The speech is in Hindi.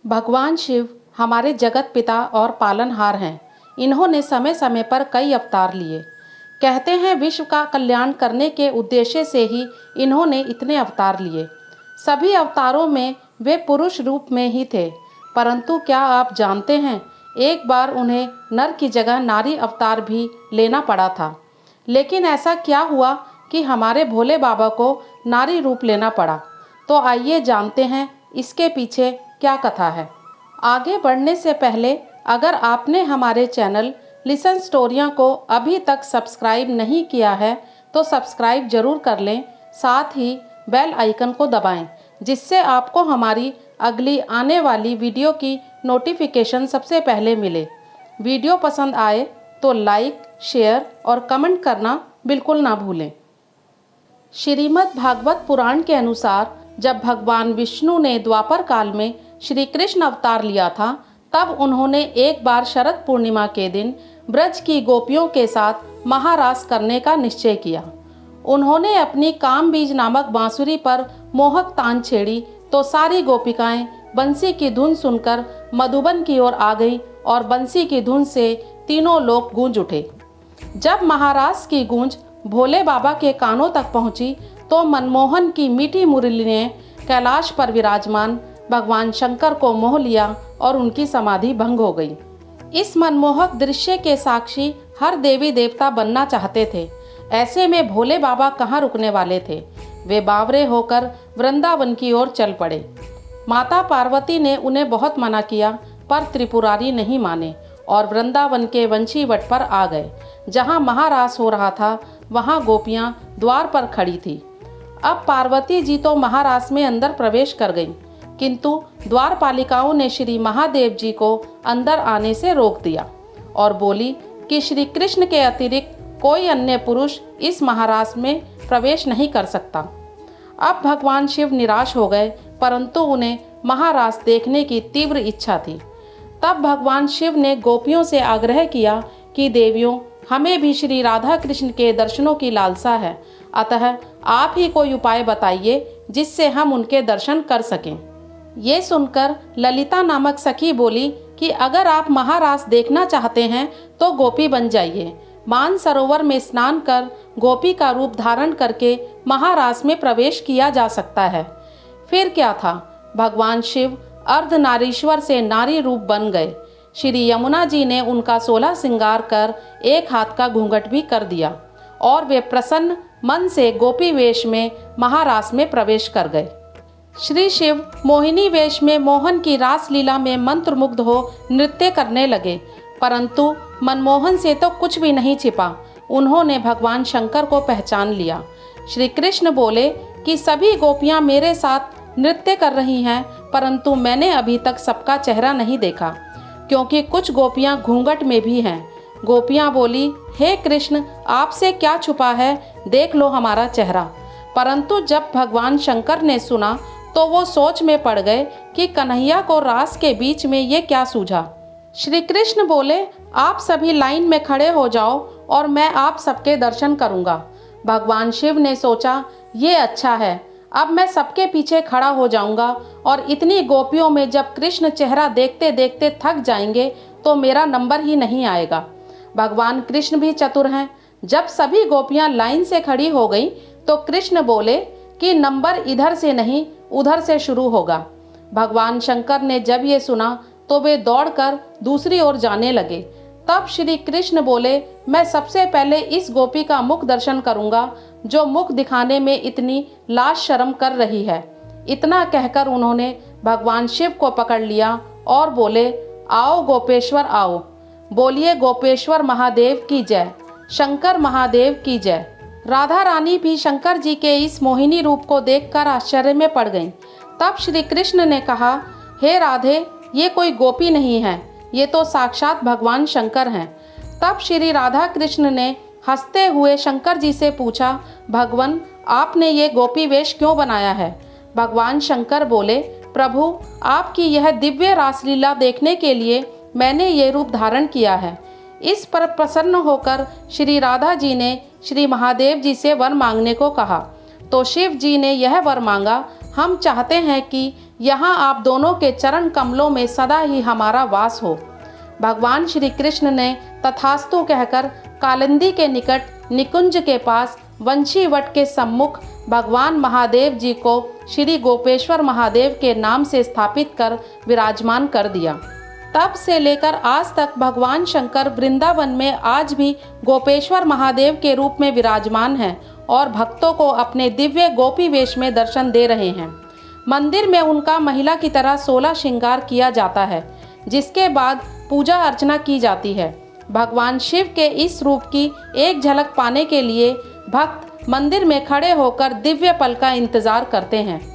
भगवान शिव हमारे जगत पिता और पालनहार हैं। इन्होंने समय समय पर कई अवतार लिए। कहते हैं विश्व का कल्याण करने के उद्देश्य से ही इन्होंने इतने अवतार लिए। सभी अवतारों में वे पुरुष रूप में ही थे, परंतु क्या आप जानते हैं एक बार उन्हें नर की जगह नारी अवतार भी लेना पड़ा था। लेकिन ऐसा क्या हुआ कि हमारे भोले बाबा को नारी रूप लेना पड़ा? तो आइए जानते हैं इसके पीछे क्या कथा है। आगे बढ़ने से पहले अगर आपने हमारे चैनल लिसन स्टोरियाँ को अभी तक सब्सक्राइब नहीं किया है तो सब्सक्राइब जरूर कर लें, साथ ही बेल आइकन को दबाएं, जिससे आपको हमारी अगली आने वाली वीडियो की नोटिफिकेशन सबसे पहले मिले। वीडियो पसंद आए तो लाइक, शेयर और कमेंट करना बिल्कुल ना भूलें। श्रीमद् भागवत पुराण के अनुसार जब भगवान विष्णु ने द्वापर काल में श्री कृष्ण अवतार लिया था, तब उन्होंने एक बार शरद पूर्णिमा के दिन ब्रज की गोपियों के साथ महारास करने का निश्चय किया। उन्होंने अपनी काम बीज नामक बांसुरी पर मोहक तान छेड़ी तो सारी गोपिकाएं बंसी की धुन सुनकर मधुबन की ओर आ गईं और बंसी की धुन से तीनों लोग गूंज उठे। जब महारास की गूंज भोले बाबा के कानों तक पहुंची तो मनमोहन की मीठी मुरली ने कैलाश पर विराजमान भगवान शंकर को मोह लिया और उनकी समाधि भंग हो गई। इस मनमोहक दृश्य के साक्षी हर देवी देवता बनना चाहते थे। ऐसे में भोले बाबा कहाँ रुकने वाले थे। वे बावरे होकर वृंदावन की ओर चल पड़े। माता पार्वती ने उन्हें बहुत मना किया, पर त्रिपुरारी नहीं माने और वृंदावन के वंशी वट पर आ गए। जहाँ महारास हो रहा था वहाँ गोपियाँ द्वार पर खड़ी थी। अब पार्वती जी तो महारास में अंदर प्रवेश कर गईं, किंतु द्वारपालिकाओं ने श्री महादेव जी को अंदर आने से रोक दिया और बोली कि श्री कृष्ण के अतिरिक्त कोई अन्य पुरुष इस महारास में प्रवेश नहीं कर सकता। अब भगवान शिव निराश हो गए, परंतु उन्हें महारास देखने की तीव्र इच्छा थी। तब भगवान शिव ने गोपियों से आग्रह किया कि देवियों, हमें भी श्री राधा कृष्ण के दर्शनों की लालसा है, अतः आप ही कोई उपाय बताइए जिससे हम उनके दर्शन कर सकें। ये सुनकर ललिता नामक सखी बोली कि अगर आप महारास देखना चाहते हैं तो गोपी बन जाइए। मानसरोवर में स्नान कर गोपी का रूप धारण करके महारास में प्रवेश किया जा सकता है। फिर क्या था, भगवान शिव अर्धनारीश्वर से नारी रूप बन गए। श्री यमुना जी ने उनका 16 श्रृंगार कर एक हाथ का घूंघट भी कर दिया और वे प्रसन्न मन से गोपी वेश में महारास में प्रवेश कर गए। श्री शिव मोहिनी वेश में मोहन की रास लीला में मंत्रमुग्ध हो नृत्य करने लगे, परंतु मनमोहन से तो कुछ भी नहीं छिपा। उन्होंने भगवान शंकर को पहचान लिया। श्री कृष्ण बोले कि सभी गोपियां मेरे साथ नृत्य कर रही हैं, परंतु मैंने अभी तक सबका चेहरा नहीं देखा, क्योंकि कुछ गोपियां घूंघट में भी हैं। गोपियां बोली, हे कृष्ण, आपसे क्या छुपा है, देख लो हमारा चेहरा। परंतु जब भगवान शंकर ने सुना तो वो सोच में पड़ गए कि कन्हैया को रास के बीच में ये क्या सूझा। श्री कृष्ण बोले, आप सभी लाइन में खड़े हो जाओ और मैं आप सबके दर्शन करूंगा। भगवान शिव ने सोचा, ये अच्छा है, अब मैं सबके पीछे खड़ा हो जाऊंगा और इतनी गोपियों में जब कृष्ण चेहरा देखते देखते थक जाएंगे तो मेरा नंबर ही नहीं आएगा। भगवान कृष्ण भी चतुर हैं। जब सभी गोपियां लाइन से खड़ी हो गईं तो कृष्ण बोले कि नंबर इधर से नहीं उधर से शुरू होगा। भगवान शंकर ने जब ये सुना तो वे दौड़कर दूसरी ओर जाने लगे। तब श्री कृष्ण बोले, मैं सबसे पहले इस गोपी का मुख दर्शन करूंगा जो मुख दिखाने में इतनी लाज शर्म कर रही है। इतना कहकर उन्होंने भगवान शिव को पकड़ लिया और बोले, आओ गोपेश्वर आओ। बोलिए गोपेश्वर महादेव की जय, शंकर महादेव की जय। राधा रानी भी शंकर जी के इस मोहिनी रूप को देखकर आश्चर्य में पड़ गईं। तब श्री कृष्ण ने कहा, हे राधे, ये कोई गोपी नहीं है, ये तो साक्षात भगवान शंकर हैं। तब श्री राधा कृष्ण ने हंसते हुए शंकर जी से पूछा, भगवान, आपने ये गोपी वेश क्यों बनाया है? भगवान शंकर बोले, प्रभु, आपकी यह दिव्य रासलीला देखने के लिए मैंने ये रूप धारण किया है। इस पर प्रसन्न होकर श्री राधा जी ने श्री महादेव जी से वर मांगने को कहा तो शिव जी ने यह वर मांगा, हम चाहते हैं कि यहाँ आप दोनों के चरण कमलों में सदा ही हमारा वास हो। भगवान श्री कृष्ण ने तथास्तु कहकर कालिंदी के निकट निकुंज के पास वंशी वट के सम्मुख भगवान महादेव जी को श्री गोपेश्वर महादेव के नाम से स्थापित कर विराजमान कर दिया। तब से लेकर आज तक भगवान शंकर वृंदावन में आज भी गोपेश्वर महादेव के रूप में विराजमान हैं और भक्तों को अपने दिव्य गोपी वेश में दर्शन दे रहे हैं। मंदिर में उनका महिला की तरह 16 श्रृंगार किया जाता है, जिसके बाद पूजा अर्चना की जाती है। भगवान शिव के इस रूप की एक झलक पाने के लिए भक्त मंदिर में खड़े होकर दिव्य पल का इंतजार करते हैं।